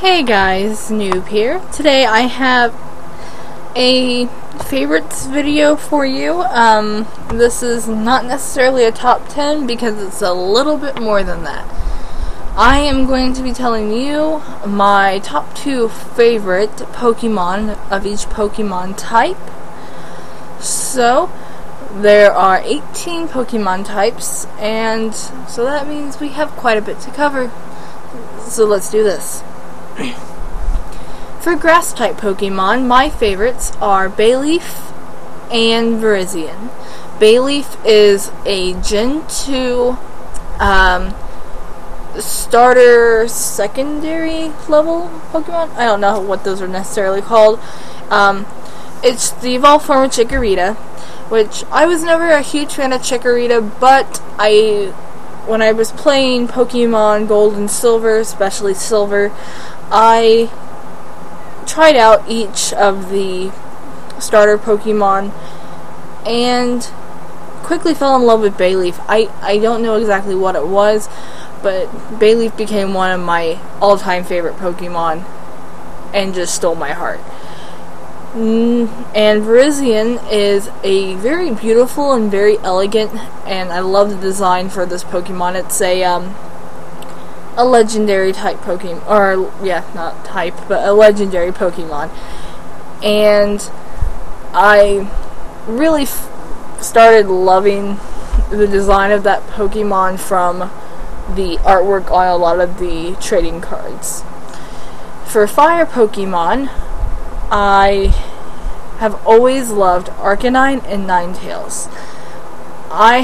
Hey guys, Newb here. Today I have a favorites video for you. This is not necessarily a top 10 because it's a little bit more than that. I am going to be telling you my top 2 favorite Pokemon of each Pokemon type. So, there are 18 Pokemon types, and so that means we have quite a bit to cover. So let's do this. For grass-type Pokemon, my favorites are Bayleaf and Virizion. Bayleaf is a Gen 2 starter secondary level Pokemon. I don't know what those are necessarily called. It's the evolved form of Chikorita, which I was never a huge fan of Chikorita, but when I was playing Pokemon Gold and Silver, especially Silver, I tried out each of the starter Pokemon and quickly fell in love with Bayleaf. I don't know exactly what it was, but Bayleaf became one of my all-time favorite Pokemon and just stole my heart. And Virizion is a very beautiful and very elegant, and I love the design for this Pokemon. It's a legendary type Pokemon, or yeah, not type, but a legendary Pokemon. And I really started loving the design of that Pokemon from the artwork on a lot of the trading cards. For fire Pokemon, I have always loved Arcanine and Ninetales. I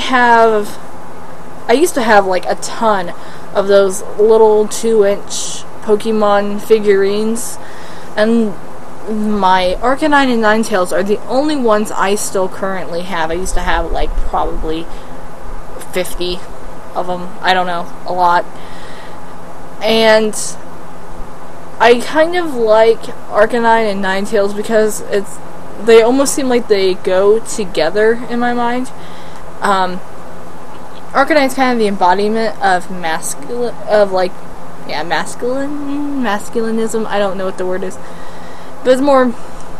used to have like a ton of those little 2-inch Pokemon figurines, and my Arcanine and Ninetales are the only ones I still currently have. I used to have like probably 50 of them. I don't know, a lot. And I kind of like Arcanine and Ninetales because they almost seem like they go together in my mind. Arcanine's kind of the embodiment of masculinism. I don't know what the word is, but it's more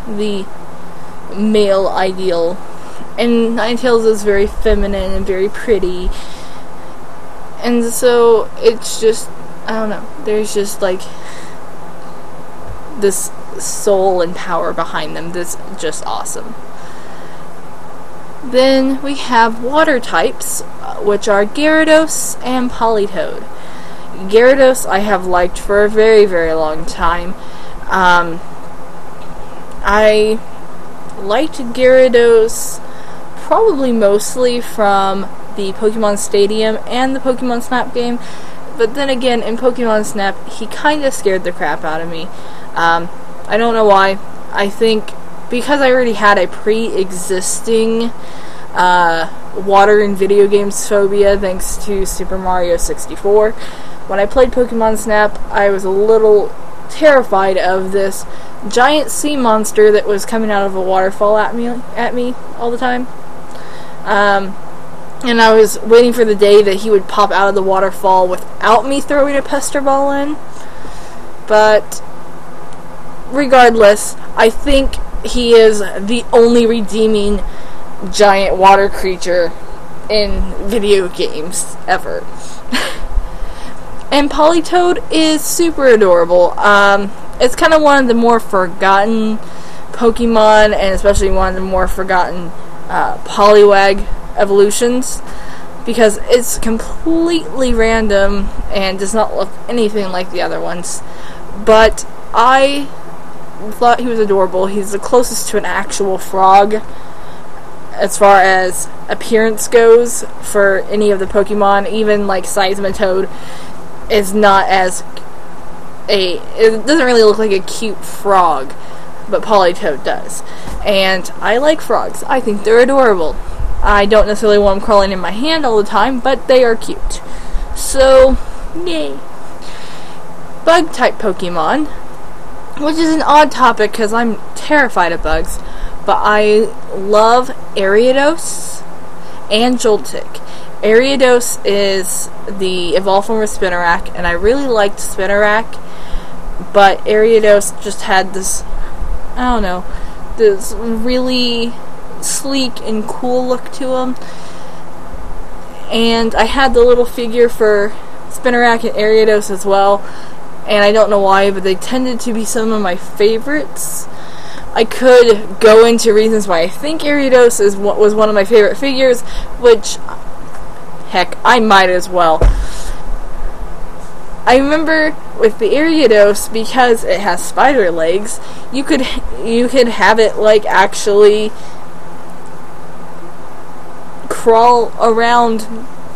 the male ideal. And Ninetales is very feminine and very pretty, and so it's just, I don't know, there's just like this soul and power behind them that's just awesome. Then we have water types, which are Gyarados and Politoed. Gyarados I have liked for a very, very long time. I liked Gyarados probably mostly from the Pokemon Stadium and the Pokemon Snap game, but then again, in Pokemon Snap, he kind of scared the crap out of me. I don't know why. I think because I already had a pre-existing water and video games phobia thanks to Super Mario 64. When I played Pokemon Snap, I was a little terrified of this giant sea monster that was coming out of a waterfall at me all the time. And I was waiting for the day that he would pop out of the waterfall without me throwing a pester ball in. But regardless, I think he is the only redeeming giant water creature in video games ever. And Politoed is super adorable. It's kind of one of the more forgotten Pokemon, and especially one of the more forgotten Poliwag evolutions, because it's completely random and does not look anything like the other ones. But I thought he was adorable. He's the closest to an actual frog as far as appearance goes for any of the Pokemon. Even like Seismitoad is not as it doesn't really look like a cute frog, but Politoed does. And I like frogs. I think they're adorable. I don't necessarily want them crawling in my hand all the time, but they are cute. So, yay. Bug type Pokemon, which is an odd topic because I'm terrified of bugs, but I love Ariados and Joltik. Ariados is the evolved form of Spinarak, and I really liked Spinarak but Ariados just had this, I don't know, this really sleek and cool look to him. And I had the little figure for Spinnerack and Ariados as well, and I don't know why, but they tended to be some of my favorites. I could go into reasons why I think Ariados was one of my favorite figures, which, heck, I might as well. I remember with the Ariados, because it has spider legs, you could have it like actually crawl around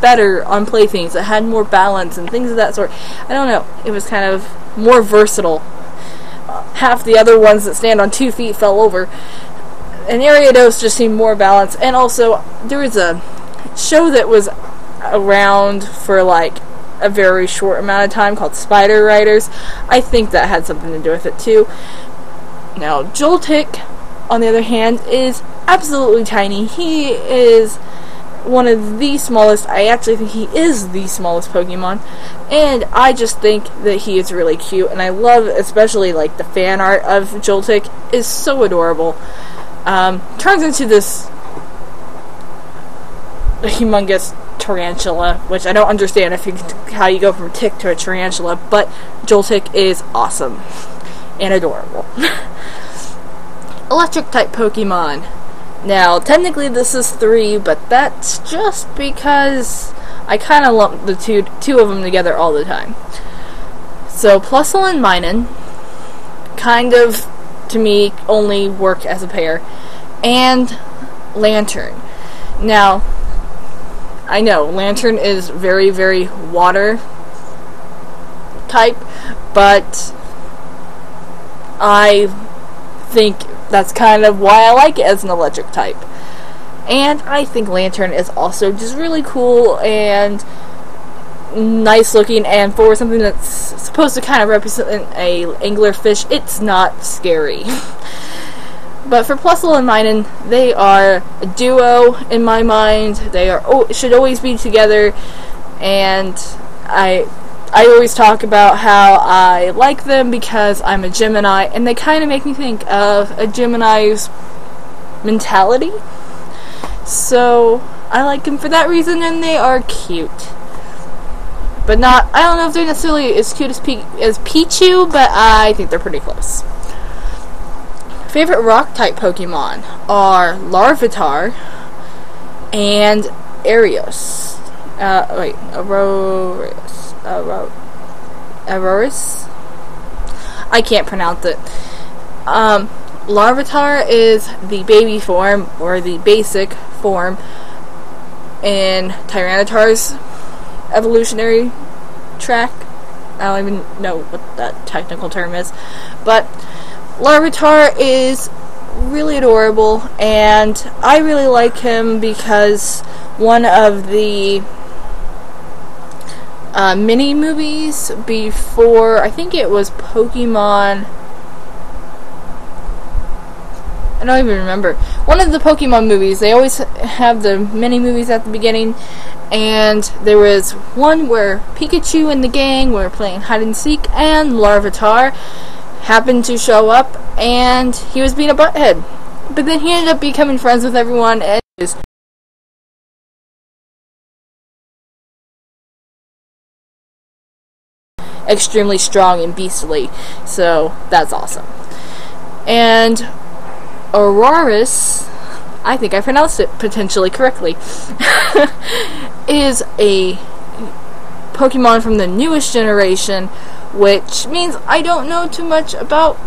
better on playthings. It had more balance and things of that sort. I don't know. It was kind of more versatile. Half the other ones that stand on 2 feet fell over. And Ariados just seemed more balanced. And also, there was a show that was around for like a very short amount of time called Spider Riders. I think that had something to do with it too. Now, Joltik, on the other hand, is absolutely tiny. He is one of the smallest. I actually think he is the smallest Pokemon, and I just think that he is really cute, and I love especially like the fan art of Joltik is so adorable. Turns into this humongous tarantula, which I don't understand how you go from tick to a tarantula, but Joltik is awesome and adorable. Electric type Pokemon. Now, technically this is 3, but that's just because I kind of lump the two of them together all the time. So, Plusle and Minun kind of, to me, only work as a pair. And Lantern. Now, I know, Lantern is very, very water type, but I think that's kind of why I like it as an electric type. And I think Lantern is also just really cool and nice looking, and for something that's supposed to kind of represent a anglerfish, it's not scary. But for Plusle and Minun, they are a duo in my mind. They should always be together, and I always talk about how I like them because I'm a Gemini, and they kind of make me think of a Gemini's mentality. So I like them for that reason, and they are cute. But not, I don't know if they're necessarily as cute as Pichu, but I think they're pretty close. Favorite rock type Pokemon are Larvitar and Aurorus. Aurorus? I can't pronounce it. Larvitar is the baby form, or the basic form, in Tyranitar's evolutionary track. I don't even know what that technical term is. But Larvitar is really adorable, and I really like him because one of the mini movies before, I think it was Pokemon, I don't even remember, one of the Pokemon movies, they always have the mini movies at the beginning, and there was one where Pikachu and the gang were playing hide and seek, and Larvitar happened to show up, and he was being a butthead, but then he ended up becoming friends with everyone, and is extremely strong and beastly, so that's awesome. And Aurorus, I think I pronounced it potentially correctly, is a Pokemon from the newest generation, which means I don't know too much about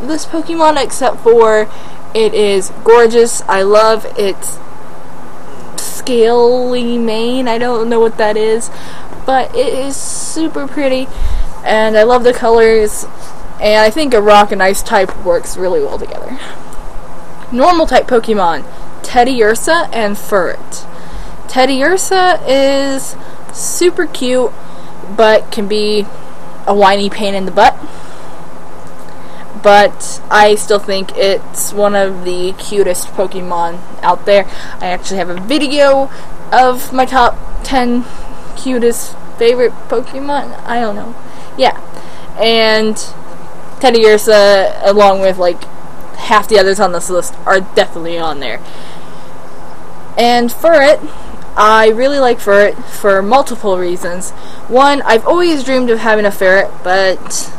this Pokemon except for it is gorgeous. I love its scaly mane. I don't know what that is, but it is super pretty, and I love the colors, and I think a rock and ice type works really well together. Normal type Pokemon, Teddiursa and Furret. Teddiursa is super cute, but can be a whiny pain in the butt. But I still think it's one of the cutest Pokemon out there. I actually have a video of my top 10 cutest favorite Pokemon. I don't know. Yeah. And Teddiursa, along with like half the others on this list, are definitely on there. And Furret, I really like Furret for multiple reasons. One, I've always dreamed of having a ferret, but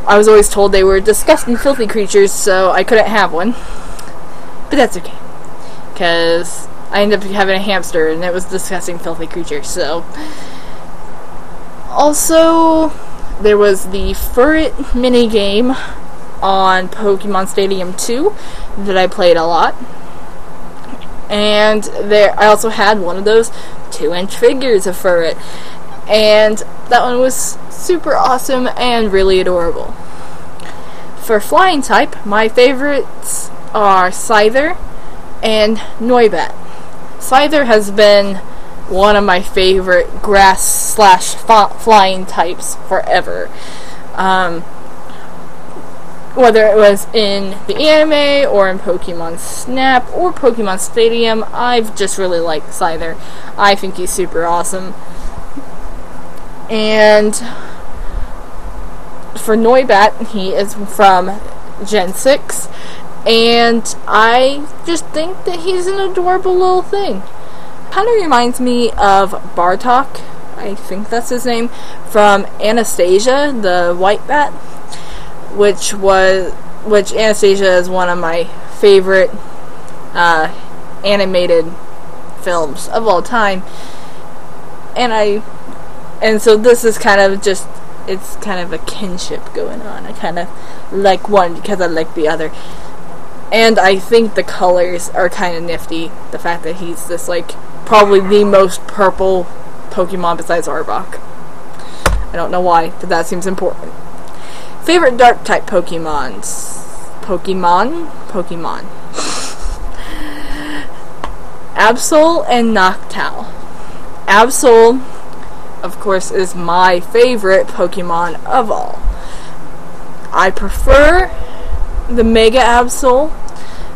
I was always told they were disgusting, filthy creatures, so I couldn't have one. But that's okay, because I ended up having a hamster, and it was a disgusting, filthy creature, so... Also, there was the Furret minigame on Pokemon Stadium 2 that I played a lot. And I also had one of those 2-inch figures of Furret. And that one was super awesome and really adorable. For flying type, my favorites are Scyther and Noibat. Scyther has been one of my favorite grass/flying types forever. Whether it was in the anime or in Pokemon Snap or Pokemon Stadium, I've just really liked Scyther. I think he's super awesome. And for Noibat, he is from Gen 6, and I just think that he's an adorable little thing. Kind of reminds me of Bartok, I think that's his name, from Anastasia, the white bat, which Anastasia is one of my favorite animated films of all time. And so this is kind of just, it's kind of a kinship going on. I kind of like one because I like the other. And I think the colors are kind of nifty. The fact that he's this, like, probably the most purple Pokemon besides Arbok. I don't know why, but that seems important. Favorite dark type Pokemons? Pokemon. Absol and Noctowl. Absol, of course, is my favorite Pokemon of all. I prefer the Mega Absol,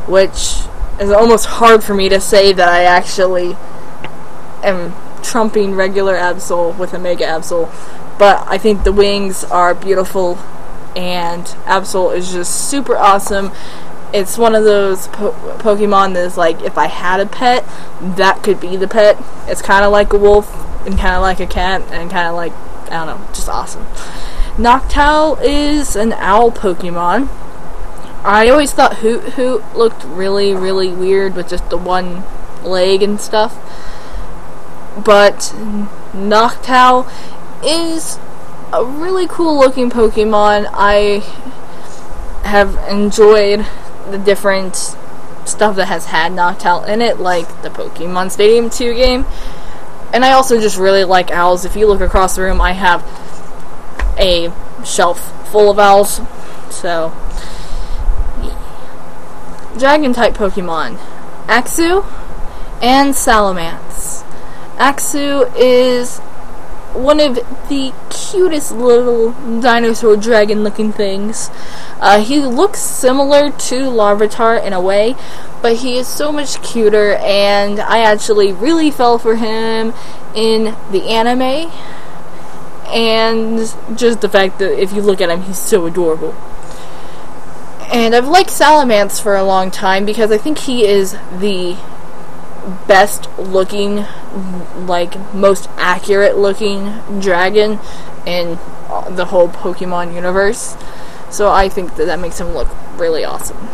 which is almost hard for me to say that I actually am trumping regular Absol with a Mega Absol, but I think the wings are beautiful, and Absol is just super awesome. It's one of those Pokemon that is like, if I had a pet, that could be the pet. It's kind of like a wolf, and kind of like a cat, and kind of like, I don't know, just awesome. Noctowl is an owl Pokemon. I always thought Hoot Hoot looked really, really weird with just the one leg and stuff. But Noctowl is a really cool looking Pokemon. I have enjoyed the different stuff that has had Noctowl in it, like the Pokemon Stadium 2 game. And I also just really like owls. If you look across the room, I have a shelf full of owls. So, Dragon type Pokemon, Axew and Salamence. Axew is one of the cutest little dinosaur dragon looking things. He looks similar to Larvitar in a way, but he is so much cuter, and I actually really fell for him in the anime, and just the fact that if you look at him, he's so adorable. And I've liked Salamence for a long time because I think he is the best looking, like, most accurate looking dragon in the whole Pokemon universe. So I think that makes him look really awesome.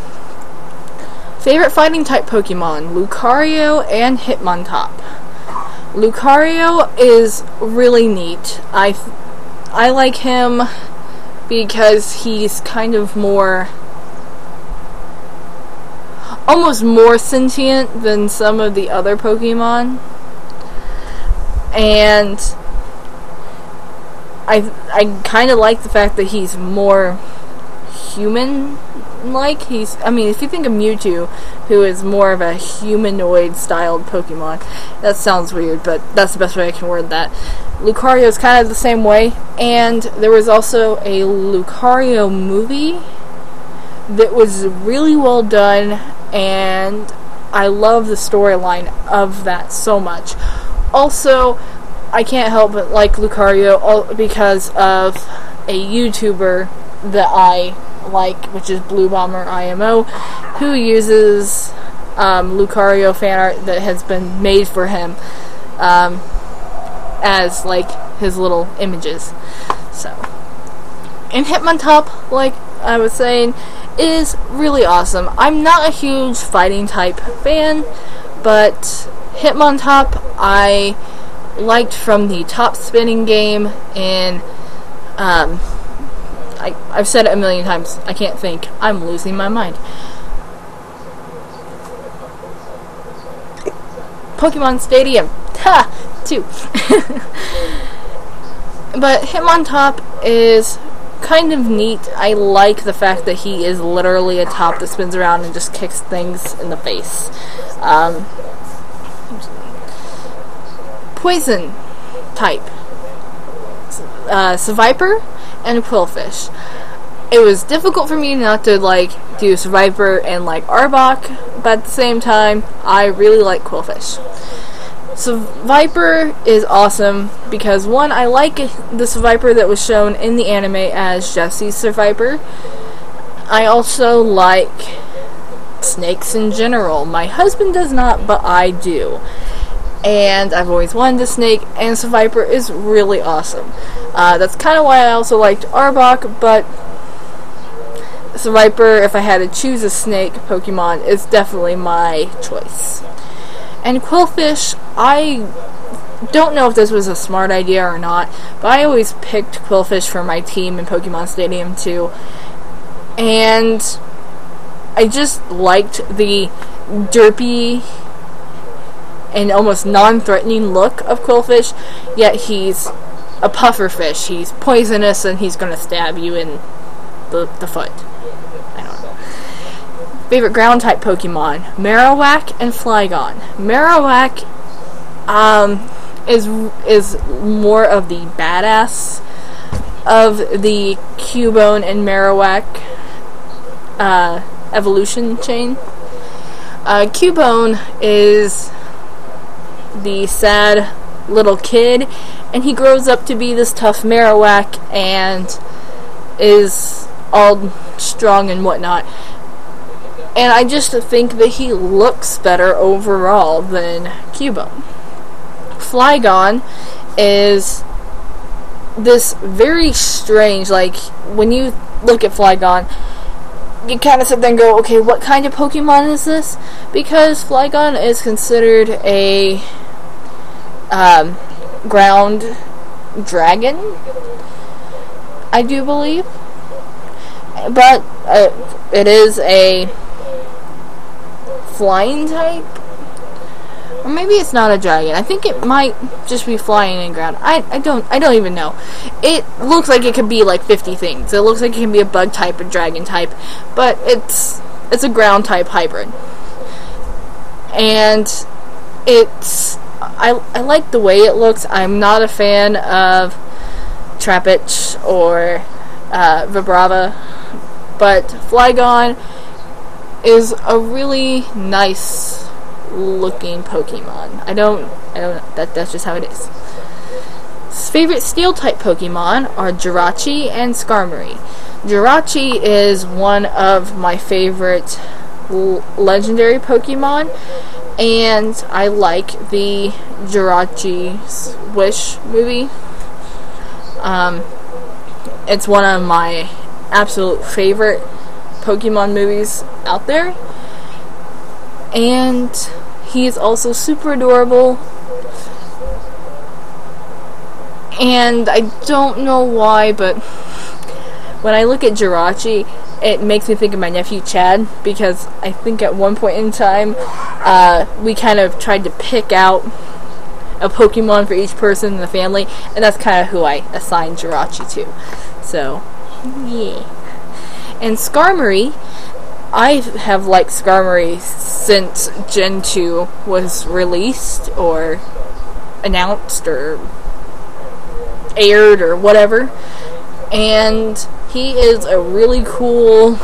Favorite fighting type Pokemon, Lucario and Hitmontop. Lucario is really neat. I like him because he's kind of more, almost more sentient than some of the other Pokemon, and I kind of like the fact that he's more human-like. I mean, if you think of Mewtwo, who is more of a humanoid-styled Pokemon, that sounds weird, but that's the best way I can word that. Lucario is kind of the same way, and there was also a Lucario movie that was really well done, and I love the storyline of that so much. Also, I can't help but like Lucario because of a YouTuber that I like, which is Blue Bomber IMO, who uses Lucario fan art that has been made for him as like his little images. So, and Hitmontop, like I was saying, is really awesome. I'm not a huge fighting type fan, but Hitmontop I liked from the top spinning game, and I've said it a million times, I can't think, I'm losing my mind. Pokemon Stadium, ha! 2. But Hitmontop is kind of neat. I like the fact that he is literally a top that spins around and just kicks things in the face. Poison type. Seviper and Quillfish. It was difficult for me not to like do Seviper and like Arbok, but at the same time, I really like Quillfish. So Viper is awesome because, one, I like the Seviper that was shown in the anime as Jesse's Seviper. I also like snakes in general. My husband does not, but I do. And I've always wanted a snake, and Seviper is really awesome. That's kind of why I also liked Arbok, but Seviper, if I had to choose a snake Pokemon, is definitely my choice. And Quillfish, I don't know if this was a smart idea or not, but I always picked Quillfish for my team in Pokemon Stadium 2. And I just liked the derpy and almost non-threatening look of Quillfish, yet he's a puffer fish. He's poisonous and he's going to stab you in the foot. Favorite ground type Pokemon: Marowak and Flygon. Marowak is more of the badass of the Cubone and Marowak evolution chain. Cubone is the sad little kid, and he grows up to be this tough Marowak and is all strong and whatnot. And I just think that he looks better overall than Cubone. Flygon is this very strange, like, when you look at Flygon, you kind of sit there and go, okay, what kind of Pokemon is this? Because Flygon is considered a ground dragon, I do believe. But it is a flying type, or maybe it's not a dragon. I think it might just be flying in ground. I don't even know. It looks like it could be like 50 things. It looks like it can be a bug type, a dragon type, but it's a ground type hybrid. And I like the way it looks. I'm not a fan of Trapinch or Vibrava, but Flygon is a really nice looking Pokemon. I don't know, that's just how it is. Favorite steel type Pokemon are Jirachi and Skarmory. Jirachi is one of my favorite legendary Pokemon, and I like the Jirachi's Wish movie. It's one of my absolute favorite Pokemon movies out there, and he is also super adorable. And I don't know why, but when I look at Jirachi, it makes me think of my nephew Chad, because I think at one point in time we kind of tried to pick out a Pokemon for each person in the family, and that's kind of who I assigned Jirachi to. So, yeah. And Skarmory, I have liked Skarmory since Gen 2 was released, or announced, or aired, or whatever. And he is a really cool,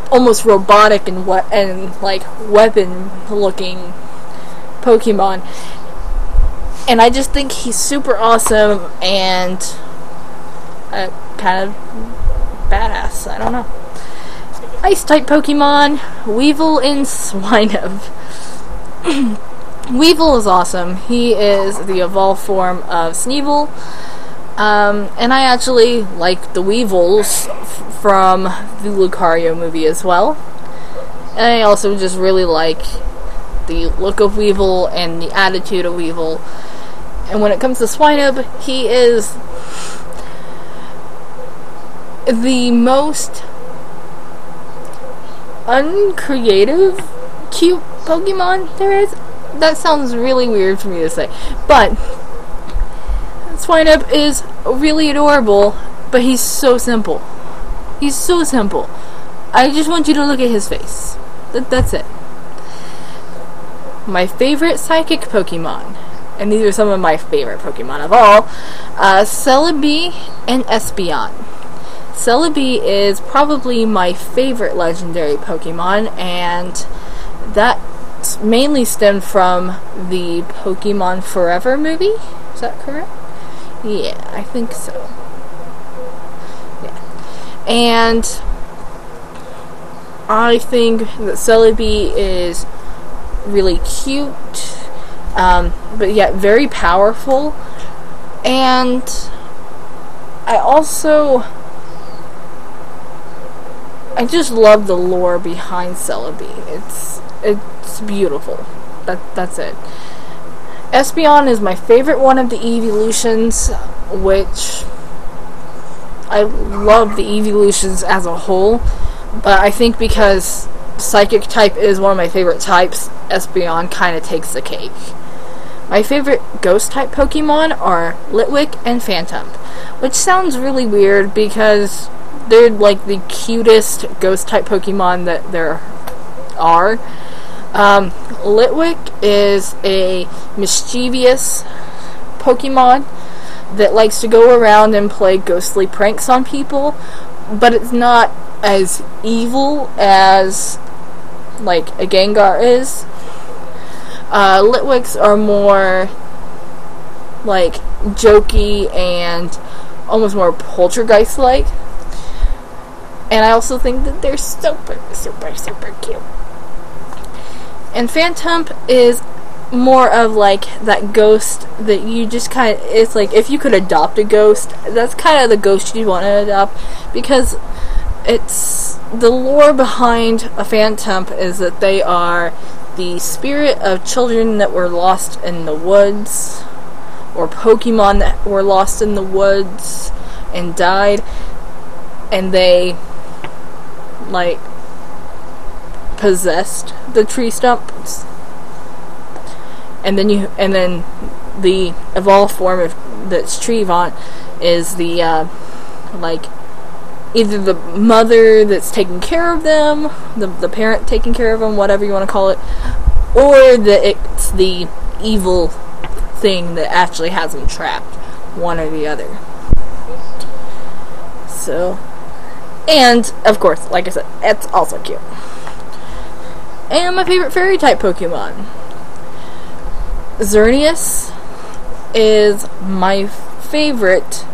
almost robotic and like weapon-looking Pokemon. And I just think he's super awesome, and kind of badass. I don't know. Ice-type Pokemon, Weevil and Swinub. Weevil is awesome. He is the evolved form of Sneevil. And I actually like the Weevils from the Lucario movie as well. And I also just really like the look of Weevil and the attitude of Weevil. And when it comes to Swinub, he is the most uncreative, cute Pokemon there is. That sounds really weird for me to say, but Swinub is really adorable, but he's so simple. He's so simple. I just want you to look at his face. That's it. My favorite psychic Pokemon, and these are some of my favorite Pokemon of all, Celebi and Espeon. Celebi is probably my favorite legendary Pokemon, and that mainly stemmed from the Pokemon Forever movie. Is that correct? Yeah, I think so. Yeah. And I think that Celebi is really cute, but yet very powerful. And I just love the lore behind Celebi. It's beautiful. That's it. Espeon is my favorite one of the evolutions, which I love the evolutions as a whole, but I think because Psychic type is one of my favorite types, Espeon kind of takes the cake. My favorite Ghost type Pokemon are Litwick and Phantump, which sounds really weird because they're like the cutest Ghost type Pokemon that there are. Litwick is a mischievous Pokemon that likes to go around and play ghostly pranks on people, but it's not as evil as like a Gengar is. Litwicks are more like jokey and almost more poltergeist-like. And I also think that they're super, super, super cute. And Phantump is more of like that ghost that you just kind of, it's like if you could adopt a ghost, that's kind of the ghost you want to adopt, because it's the lore behind a Phantump is that they are the spirit of children that were lost in the woods, or Pokemon that were lost in the woods and died, and they like possessed the tree stumps, and then the evolved form of that's Trevant is the like either the mother that's taking care of them, the parent taking care of them, whatever you want to call it, or it's the evil thing that actually has them trapped, one or the other. So, and of course, like I said, it's also cute. And my favorite fairy type Pokemon, Xerneas is my favorite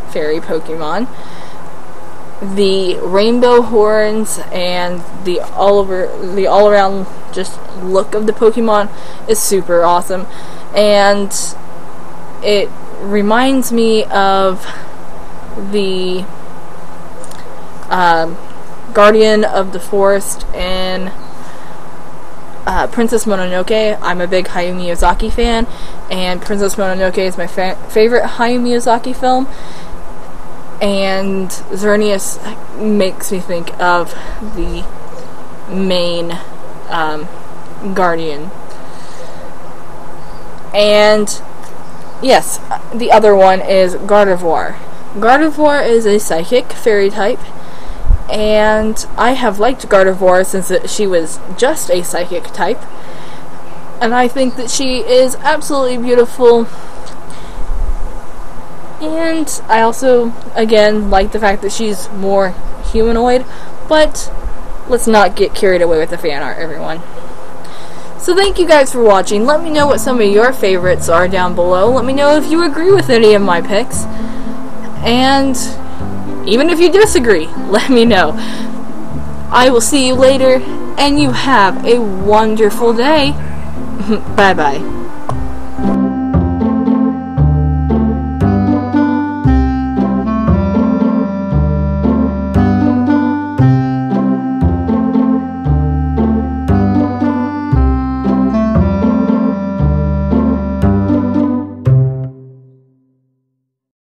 fairy Pokemon. The rainbow horns and the all around just look of the Pokemon is super awesome, and it reminds me of the Guardian of the Forest in Princess Mononoke. I'm a big Hayao Miyazaki fan, and Princess Mononoke is my favorite Hayao Miyazaki film. And Xerneas makes me think of the main Guardian. And yes, the other one is Gardevoir. Gardevoir is a psychic fairy type, and I have liked Gardevoir since she was just a psychic type, and I think that she is absolutely beautiful. And I also, again, like the fact that she's more humanoid, but let's not get carried away with the fan art, everyone. So thank you guys for watching. Let me know what some of your favorites are down below. Let me know if you agree with any of my picks. And Even if you disagree, let me know. I will see you later, and you have a wonderful day. Bye-bye.